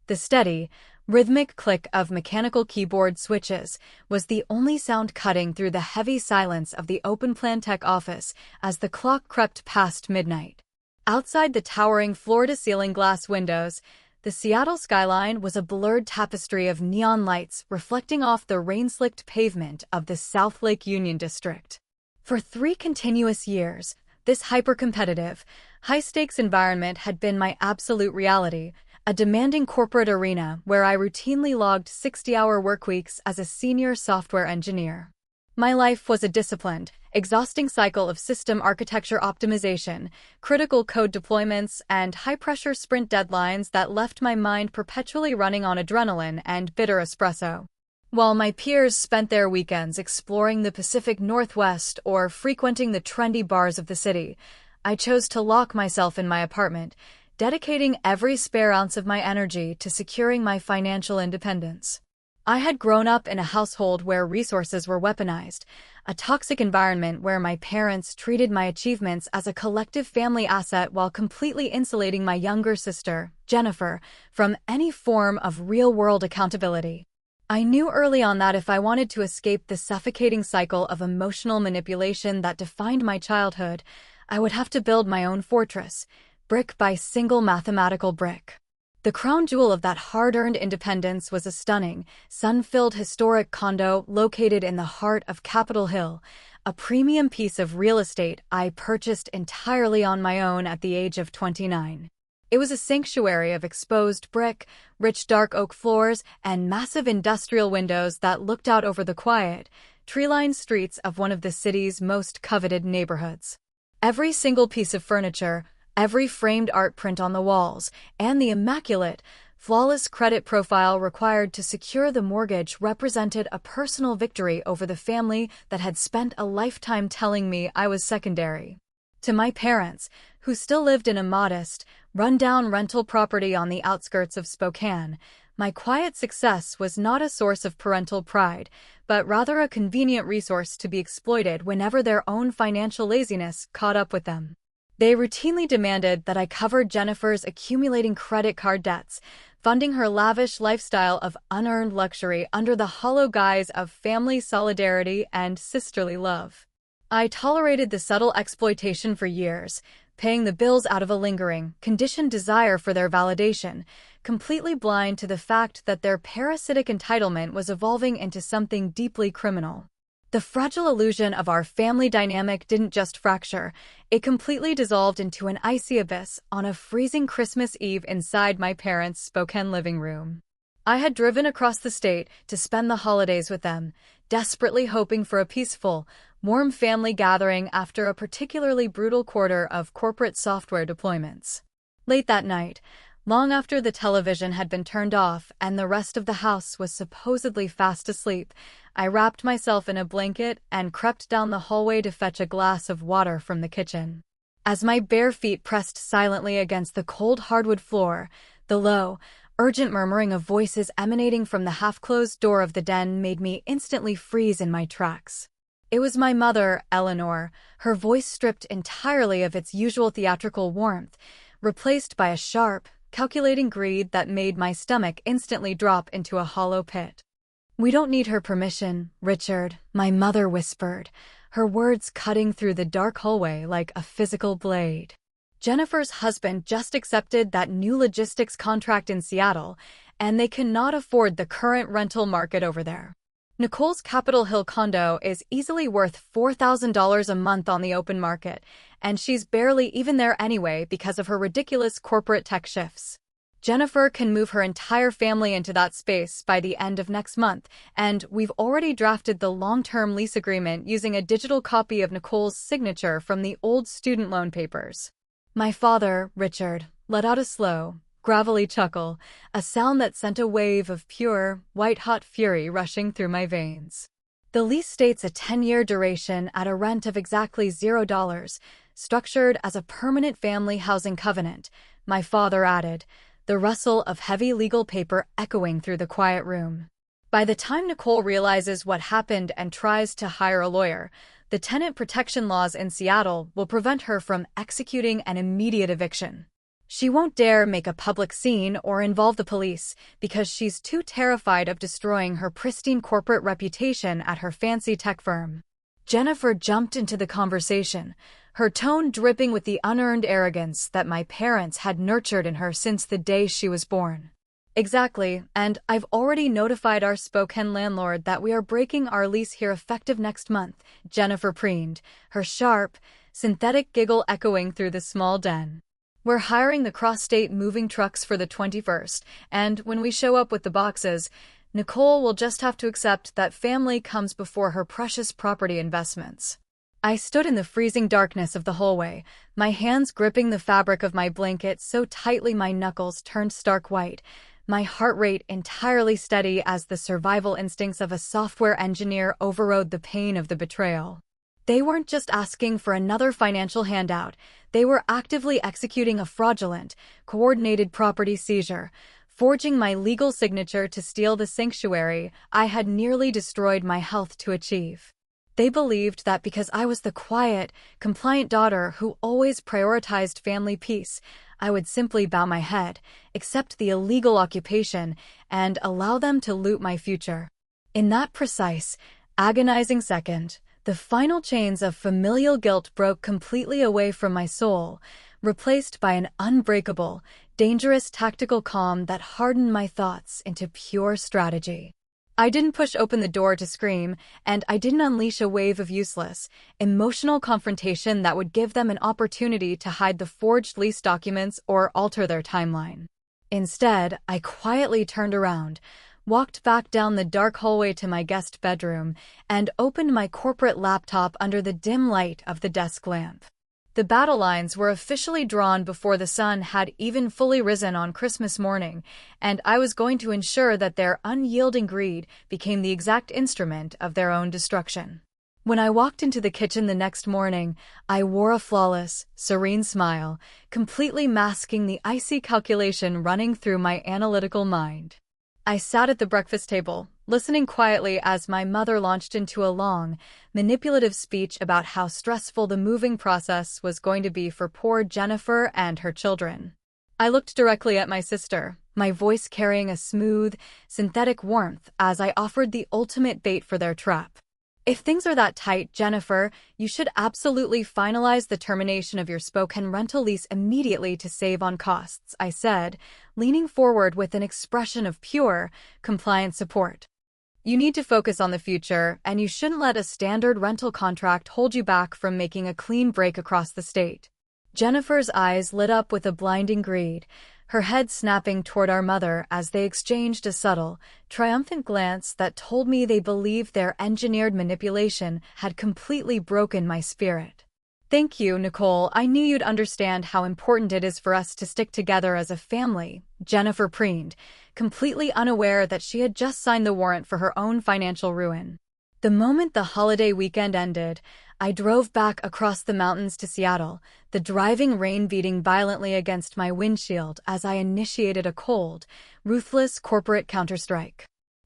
The steady, rhythmic click of mechanical keyboard switches was the only sound cutting through the heavy silence of the open-plan tech office as the clock crept past midnight. Outside the towering floor-to-ceiling glass windows, the Seattle skyline was a blurred tapestry of neon lights reflecting off the rain-slicked pavement of the South Lake Union District. For 3 continuous years, this hyper-competitive, high-stakes environment had been my absolute reality, a demanding corporate arena where I routinely logged 60-hour workweeks as a senior software engineer. My life was a disciplined, exhausting cycle of system architecture optimization, critical code deployments, and high-pressure sprint deadlines that left my mind perpetually running on adrenaline and bitter espresso. While my peers spent their weekends exploring the Pacific Northwest or frequenting the trendy bars of the city, I chose to lock myself in my apartment, dedicating every spare ounce of my energy to securing my financial independence. I had grown up in a household where resources were weaponized, a toxic environment where my parents treated my achievements as a collective family asset while completely insulating my younger sister, Jennifer, from any form of real-world accountability. I knew early on that if I wanted to escape the suffocating cycle of emotional manipulation that defined my childhood, I would have to build my own fortress, brick by single mathematical brick. The crown jewel of that hard-earned independence was a stunning, sun-filled historic condo located in the heart of Capitol Hill, a premium piece of real estate I purchased entirely on my own at the age of 29. It was a sanctuary of exposed brick, rich dark oak floors, and massive industrial windows that looked out over the quiet, tree-lined streets of one of the city's most coveted neighborhoods. Every single piece of furniture, every framed art print on the walls, and the immaculate, flawless credit profile required to secure the mortgage represented a personal victory over the family that had spent a lifetime telling me I was secondary. To my parents, who still lived in a modest, run-down rental property on the outskirts of Spokane, my quiet success was not a source of parental pride, but rather a convenient resource to be exploited whenever their own financial laziness caught up with them. They routinely demanded that I covered Jennifer's accumulating credit card debts, funding her lavish lifestyle of unearned luxury under the hollow guise of family solidarity and sisterly love. I tolerated the subtle exploitation for years, paying the bills out of a lingering, conditioned desire for their validation, completely blind to the fact that their parasitic entitlement was evolving into something deeply criminal. The fragile illusion of our family dynamic didn't just fracture, it completely dissolved into an icy abyss on a freezing Christmas Eve inside my parents' Spokane living room. I had driven across the state to spend the holidays with them, desperately hoping for a peaceful, warm family gathering after a particularly brutal quarter of corporate software deployments. Late that night, long after the television had been turned off and the rest of the house was supposedly fast asleep, I wrapped myself in a blanket and crept down the hallway to fetch a glass of water from the kitchen. As my bare feet pressed silently against the cold hardwood floor, the low, urgent murmuring of voices emanating from the half-closed door of the den made me instantly freeze in my tracks. It was my mother, Eleanor, her voice stripped entirely of its usual theatrical warmth, replaced by a sharp, calculating greed that made my stomach instantly drop into a hollow pit. "We don't need her permission, Richard," my mother whispered, her words cutting through the dark hallway like a physical blade. "Jennifer's husband just accepted that new logistics contract in Seattle, and they cannot afford the current rental market over there. Nicole's Capitol Hill condo is easily worth $4,000 a month on the open market, and she's barely even there anyway because of her ridiculous corporate tech shifts. Jennifer can move her entire family into that space by the end of next month, and we've already drafted the long-term lease agreement using a digital copy of Nicole's signature from the old student loan papers." My father, Richard, let out a slow, gravelly chuckle, a sound that sent a wave of pure, white-hot fury rushing through my veins. "The lease states a 10-year duration at a rent of exactly $0, structured as a permanent family housing covenant," my father added, the rustle of heavy legal paper echoing through the quiet room. "By the time Nicole realizes what happened and tries to hire a lawyer, the tenant protection laws in Seattle will prevent her from executing an immediate eviction." She won't dare make a public scene or involve the police because she's too terrified of destroying her pristine corporate reputation at her fancy tech firm. Jennifer jumped into the conversation, her tone dripping with the unearned arrogance that my parents had nurtured in her since the day she was born. Exactly, and I've already notified our Spokane landlord that we are breaking our lease here effective next month, Jennifer preened, her sharp, synthetic giggle echoing through the small den. We're hiring the cross-state moving trucks for the 21st, and when we show up with the boxes, Nicole will just have to accept that family comes before her precious property investments. I stood in the freezing darkness of the hallway, my hands gripping the fabric of my blanket so tightly my knuckles turned stark white, my heart rate entirely steady as the survival instincts of a software engineer overrode the pain of the betrayal. They weren't just asking for another financial handout, they were actively executing a fraudulent, coordinated property seizure, forging my legal signature to steal the sanctuary I had nearly destroyed my health to achieve. They believed that because I was the quiet, compliant daughter who always prioritized family peace, I would simply bow my head, accept the illegal occupation, and allow them to loot my future. In that precise, agonizing second, the final chains of familial guilt broke completely away from my soul, replaced by an unbreakable, dangerous tactical calm that hardened my thoughts into pure strategy. I didn't push open the door to scream, and I didn't unleash a wave of useless, emotional confrontation that would give them an opportunity to hide the forged lease documents or alter their timeline. Instead, I quietly turned around, walked back down the dark hallway to my guest bedroom, and opened my corporate laptop under the dim light of the desk lamp. The battle lines were officially drawn before the sun had even fully risen on Christmas morning, and I was going to ensure that their unyielding greed became the exact instrument of their own destruction. When I walked into the kitchen the next morning, I wore a flawless, serene smile, completely masking the icy calculation running through my analytical mind. I sat at the breakfast table, listening quietly as my mother launched into a long, manipulative speech about how stressful the moving process was going to be for poor Jennifer and her children. I looked directly at my sister, my voice carrying a smooth, synthetic warmth as I offered the ultimate bait for their trap. If things are that tight, Jennifer, you should absolutely finalize the termination of your Spokane rental lease immediately to save on costs, I said, leaning forward with an expression of pure, compliant support. You need to focus on the future, and you shouldn't let a standard rental contract hold you back from making a clean break across the state. Jennifer's eyes lit up with a blinding greed, her head snapping toward our mother as they exchanged a subtle, triumphant glance that told me they believed their engineered manipulation had completely broken my spirit. Thank you, Nicole. I knew you'd understand how important it is for us to stick together as a family, Jennifer preened, completely unaware that she had just signed the warrant for her own financial ruin. The moment the holiday weekend ended, I drove back across the mountains to Seattle, the driving rain beating violently against my windshield as I initiated a cold, ruthless corporate counterstrike.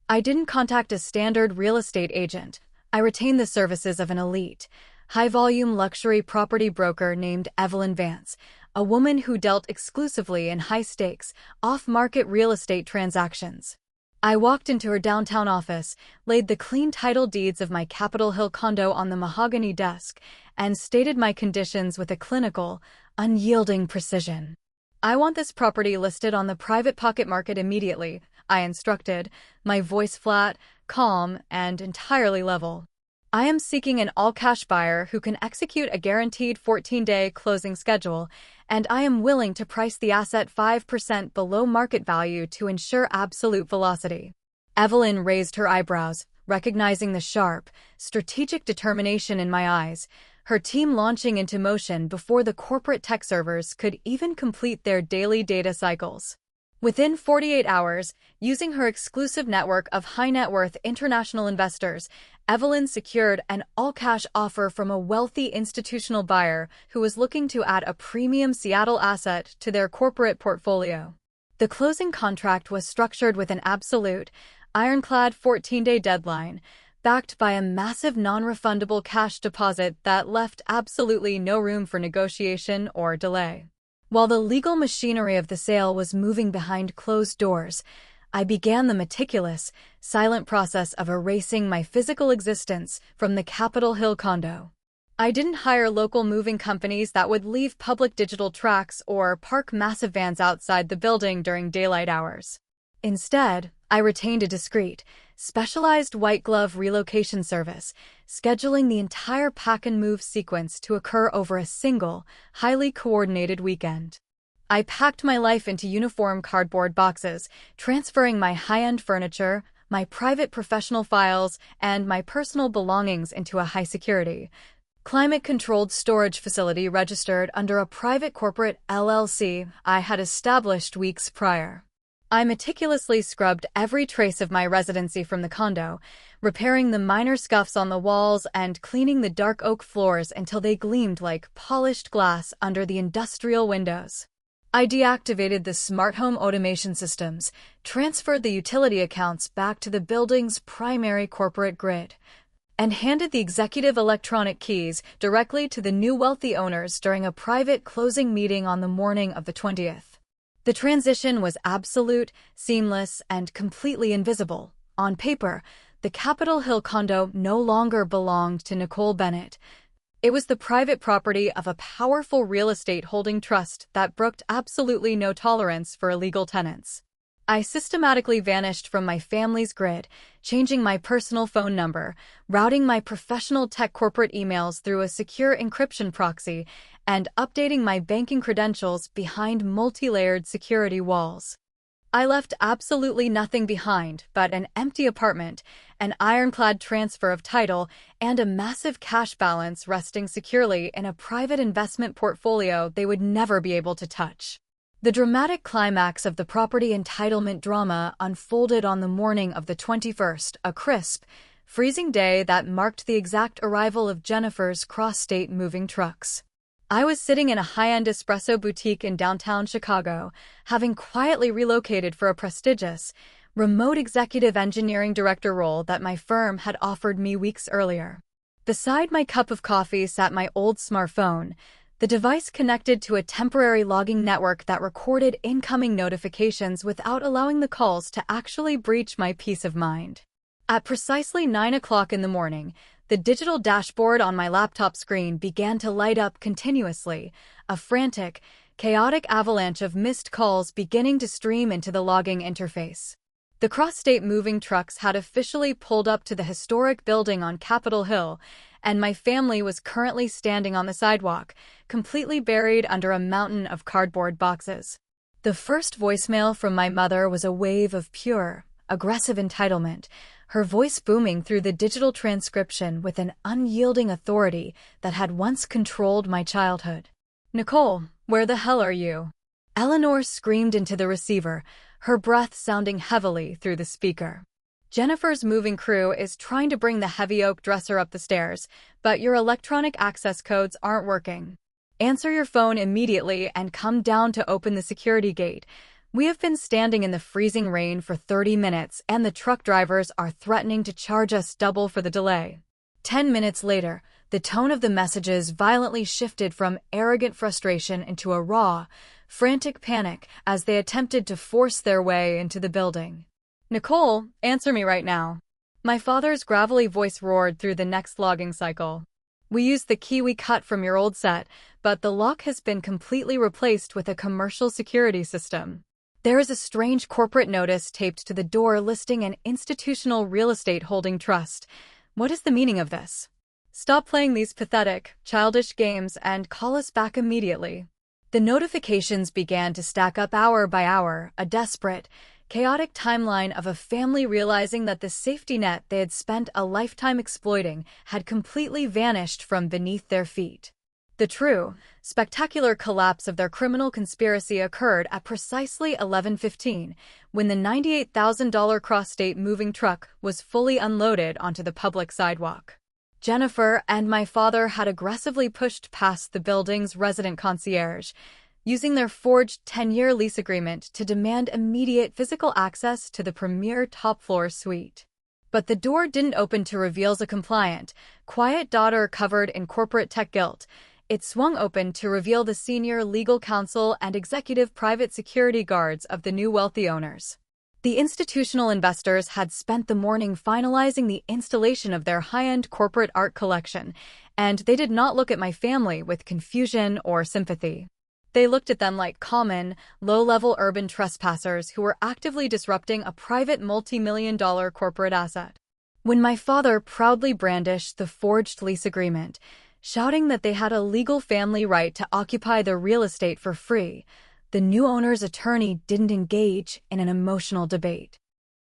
I didn't contact a standard real estate agent. I retained the services of an elite, high-volume luxury property broker named Evelyn Vance, a woman who dealt exclusively in high-stakes, off-market real estate transactions. I walked into her downtown office, laid the clean title deeds of my Capitol Hill condo on the mahogany desk, and stated my conditions with a clinical, unyielding precision. I want this property listed on the private pocket market immediately, I instructed, my voice flat, calm, and entirely level. I am seeking an all-cash buyer who can execute a guaranteed 14-day closing schedule, and I am willing to price the asset 5% below market value to ensure absolute velocity. Evelyn raised her eyebrows, recognizing the sharp, strategic determination in my eyes, her team launching into motion before the corporate tech servers could even complete their daily data cycles. Within 48 hours, using her exclusive network of high-net-worth international investors, Evelyn secured an all-cash offer from a wealthy institutional buyer who was looking to add a premium Seattle asset to their corporate portfolio. The closing contract was structured with an absolute, ironclad 14-day deadline, backed by a massive non-refundable cash deposit that left absolutely no room for negotiation or delay. While the legal machinery of the sale was moving behind closed doors, I began the meticulous, silent process of erasing my physical existence from the Capitol Hill condo. I didn't hire local moving companies that would leave public digital tracks or park massive vans outside the building during daylight hours. Instead, I retained a discreet, specialized white-glove relocation service, scheduling the entire pack-and-move sequence to occur over a single, highly coordinated weekend. I packed my life into uniform cardboard boxes, transferring my high-end furniture, my private professional files, and my personal belongings into a high-security, climate-controlled storage facility registered under a private corporate LLC I had established weeks prior. I meticulously scrubbed every trace of my residency from the condo, repairing the minor scuffs on the walls and cleaning the dark oak floors until they gleamed like polished glass under the industrial windows. I deactivated the smart home automation systems, transferred the utility accounts back to the building's primary corporate grid, and handed the executive electronic keys directly to the new wealthy owners during a private closing meeting on the morning of the 20th. The transition was absolute, seamless, and completely invisible. On paper, the Capitol Hill condo no longer belonged to Nicole Bennett. It was the private property of a powerful real estate holding trust that brooked absolutely no tolerance for illegal tenants. I systematically vanished from my family's grid, changing my personal phone number, routing my professional tech corporate emails through a secure encryption proxy, and updating my banking credentials behind multi-layered security walls. I left absolutely nothing behind but an empty apartment, an ironclad transfer of title, and a massive cash balance resting securely in a private investment portfolio they would never be able to touch. The dramatic climax of the property entitlement drama unfolded on the morning of the 21st, a crisp, freezing day that marked the exact arrival of Jennifer's cross-state moving trucks. I was sitting in a high-end espresso boutique in downtown Chicago, having quietly relocated for a prestigious, remote executive engineering director role that my firm had offered me weeks earlier. Beside my cup of coffee sat my old smartphone, the device connected to a temporary logging network that recorded incoming notifications without allowing the calls to actually breach my peace of mind. At precisely 9 o'clock in the morning, the digital dashboard on my laptop screen began to light up continuously, a frantic, chaotic avalanche of missed calls beginning to stream into the logging interface. The cross-state moving trucks had officially pulled up to the historic building on Capitol Hill, and my family was currently standing on the sidewalk, completely buried under a mountain of cardboard boxes. The first voicemail from my mother was a wave of pure, aggressive entitlement, her voice booming through the digital transcription with an unyielding authority that had once controlled my childhood. "Nicole, where the hell are you?" Eleanor screamed into the receiver, her breath sounding heavily through the speaker. "Jennifer's moving crew is trying to bring the heavy oak dresser up the stairs, but your electronic access codes aren't working. Answer your phone immediately and come down to open the security gate. We have been standing in the freezing rain for 30 minutes and the truck drivers are threatening to charge us double for the delay." 10 minutes later, the tone of the messages violently shifted from arrogant frustration into a raw, frantic panic as they attempted to force their way into the building. "Nicole, answer me right now." My father's gravelly voice roared through the next logging cycle. "We used the key we cut from your old set, but the lock has been completely replaced with a commercial security system. There is a strange corporate notice taped to the door listing an institutional real estate holding trust. What is the meaning of this? Stop playing these pathetic, childish games and call us back immediately." The notifications began to stack up hour by hour, a desperate, chaotic timeline of a family realizing that the safety net they had spent a lifetime exploiting had completely vanished from beneath their feet. The true, spectacular collapse of their criminal conspiracy occurred at precisely 11:15, when the $98,000 cross-state moving truck was fully unloaded onto the public sidewalk. Jennifer and my father had aggressively pushed past the building's resident concierge, using their forged 10-year lease agreement to demand immediate physical access to the premier top-floor suite. But the door didn't open to reveal a compliant, quiet daughter covered in corporate tech guilt. It swung open to reveal the senior legal counsel and executive private security guards of the new wealthy owners. The institutional investors had spent the morning finalizing the installation of their high-end corporate art collection, and they did not look at my family with confusion or sympathy. They looked at them like common, low-level urban trespassers who were actively disrupting a private multi-million-dollar corporate asset. When my father proudly brandished the forged lease agreement, shouting that they had a legal family right to occupy the real estate for free, the new owner's attorney didn't engage in an emotional debate.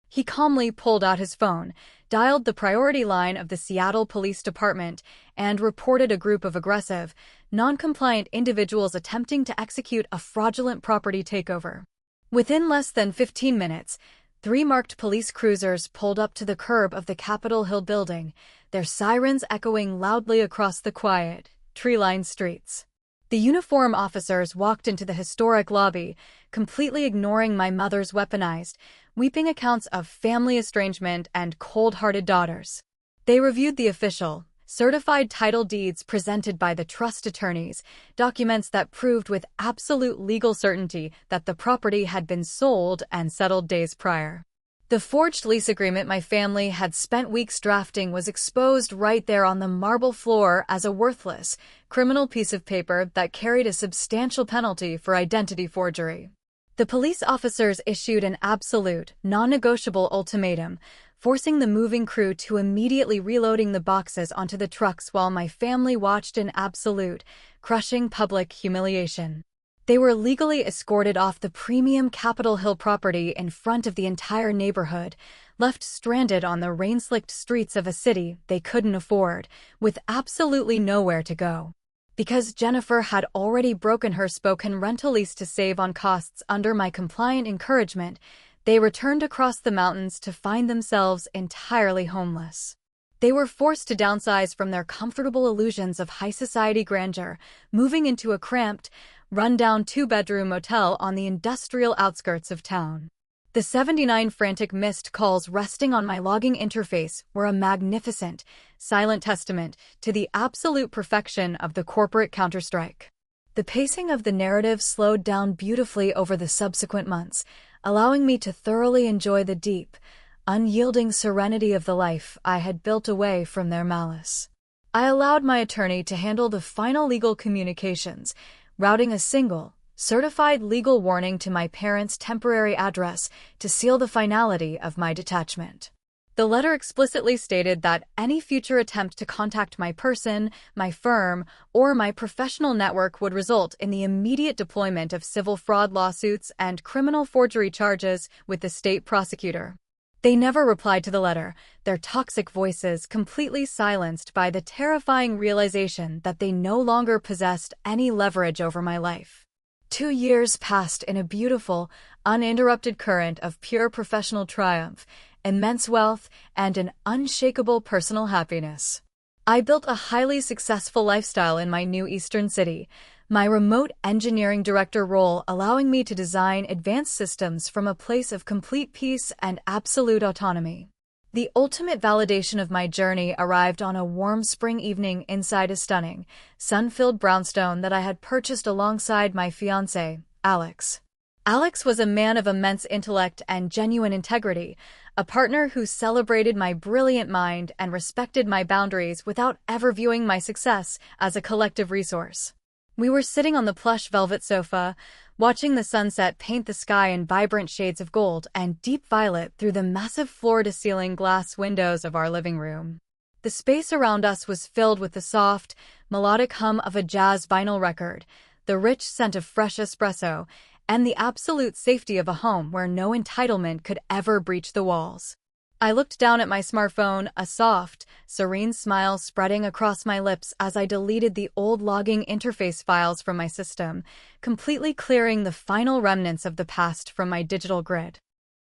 He calmly pulled out his phone, dialed the priority line of the Seattle Police Department, and reported a group of aggressive, non-compliant individuals attempting to execute a fraudulent property takeover. Within less than 15 minutes, 3 marked police cruisers pulled up to the curb of the Capitol Hill building, their sirens echoing loudly across the quiet, tree-lined streets. The uniform officers walked into the historic lobby, completely ignoring my mother's weaponized, weeping accounts of family estrangement and cold-hearted daughters. They reviewed the official, certified title deeds presented by the trust attorneys, documents that proved with absolute legal certainty that the property had been sold and settled days prior. The forged lease agreement my family had spent weeks drafting was exposed right there on the marble floor as a worthless, criminal piece of paper that carried a substantial penalty for identity forgery. The police officers issued an absolute, non-negotiable ultimatum, forcing the moving crew to immediately reloading the boxes onto the trucks while my family watched in absolute, crushing public humiliation. They were legally escorted off the premium Capitol Hill property in front of the entire neighborhood, left stranded on the rain-slicked streets of a city they couldn't afford, with absolutely nowhere to go. Because Jennifer had already broken her spoken rental lease to save on costs under my compliant encouragement, they returned across the mountains to find themselves entirely homeless. They were forced to downsize from their comfortable illusions of high society grandeur, moving into a cramped, run-down 2-bedroom motel on the industrial outskirts of town. The 79 frantic missed calls resting on my logging interface were a magnificent, silent testament to the absolute perfection of the corporate counterstrike. The pacing of the narrative slowed down beautifully over the subsequent months, allowing me to thoroughly enjoy the deep, unyielding serenity of the life I had built away from their malice. I allowed my attorney to handle the final legal communications, routing a single, certified legal warning to my parents' temporary address to seal the finality of my detachment. The letter explicitly stated that any future attempt to contact my person, my firm, or my professional network would result in the immediate deployment of civil fraud lawsuits and criminal forgery charges with the state prosecutor. They never replied to the letter, their toxic voices completely silenced by the terrifying realization that they no longer possessed any leverage over my life. 2 years passed in a beautiful, uninterrupted current of pure professional triumph, immense wealth, and an unshakable personal happiness. I built a highly successful lifestyle in my new eastern city, my remote engineering director role allowing me to design advanced systems from a place of complete peace and absolute autonomy. The ultimate validation of my journey arrived on a warm spring evening inside a stunning, sun-filled brownstone that I had purchased alongside my fiancé, Alex. Alex was a man of immense intellect and genuine integrity, a partner who celebrated my brilliant mind and respected my boundaries without ever viewing my success as a collective resource. We were sitting on the plush velvet sofa, watching the sunset paint the sky in vibrant shades of gold and deep violet through the massive floor-to-ceiling glass windows of our living room. The space around us was filled with the soft, melodic hum of a jazz vinyl record, the rich scent of fresh espresso, and the absolute safety of a home where no entitlement could ever breach the walls. I looked down at my smartphone, a soft, serene smile spreading across my lips as I deleted the old logging interface files from my system, completely clearing the final remnants of the past from my digital grid.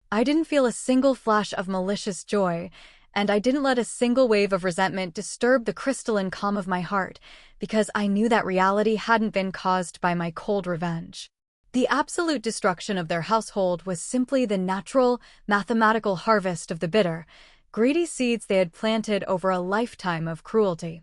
I didn't feel a single flash of malicious joy, and I didn't let a single wave of resentment disturb the crystalline calm of my heart, because I knew that reality hadn't been caused by my cold revenge. The absolute destruction of their household was simply the natural, mathematical harvest of the bitter, greedy seeds they had planted over a lifetime of cruelty.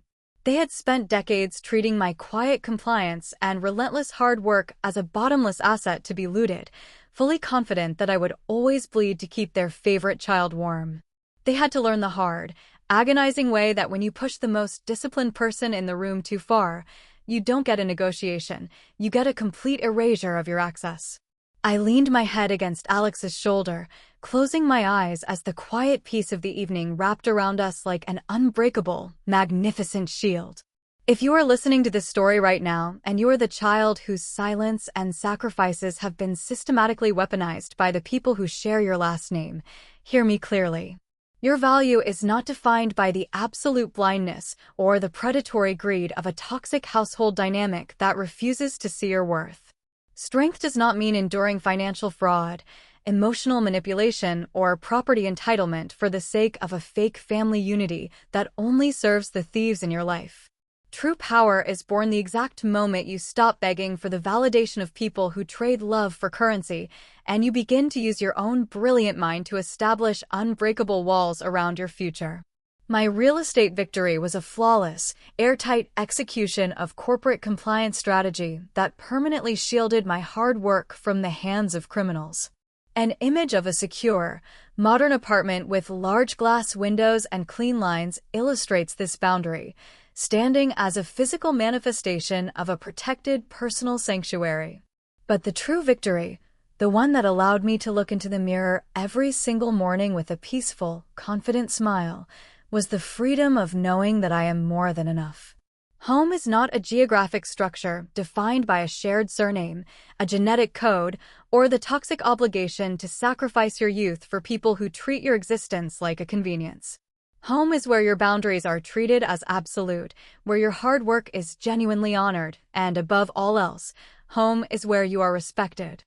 They had spent decades treating my quiet compliance and relentless hard work as a bottomless asset to be looted, fully confident that I would always bleed to keep their favorite child warm. They had to learn the hard, agonizing way that when you push the most disciplined person in the room too far, you don't get a negotiation, you get a complete erasure of your access. I leaned my head against Alex's shoulder, closing my eyes as the quiet peace of the evening wrapped around us like an unbreakable, magnificent shield. If you are listening to this story right now, and you are the child whose silence and sacrifices have been systematically weaponized by the people who share your last name, hear me clearly. Your value is not defined by the absolute blindness or the predatory greed of a toxic household dynamic that refuses to see your worth. Strength does not mean enduring financial fraud, emotional manipulation, or property entitlement for the sake of a fake family unity that only serves the thieves in your life. True power is born the exact moment you stop begging for the validation of people who trade love for currency, and you begin to use your own brilliant mind to establish unbreakable walls around your future. My real estate victory was a flawless, airtight execution of corporate compliance strategy that permanently shielded my hard work from the hands of criminals. An image of a secure, modern apartment with large glass windows and clean lines illustrates this boundary, standing as a physical manifestation of a protected personal sanctuary. But the true victory, the one that allowed me to look into the mirror every single morning with a peaceful, confident smile, was the freedom of knowing that I am more than enough. Home is not a geographic structure defined by a shared surname, a genetic code, or the toxic obligation to sacrifice your youth for people who treat your existence like a convenience. Home is where your boundaries are treated as absolute, where your hard work is genuinely honored, and above all else, home is where you are respected.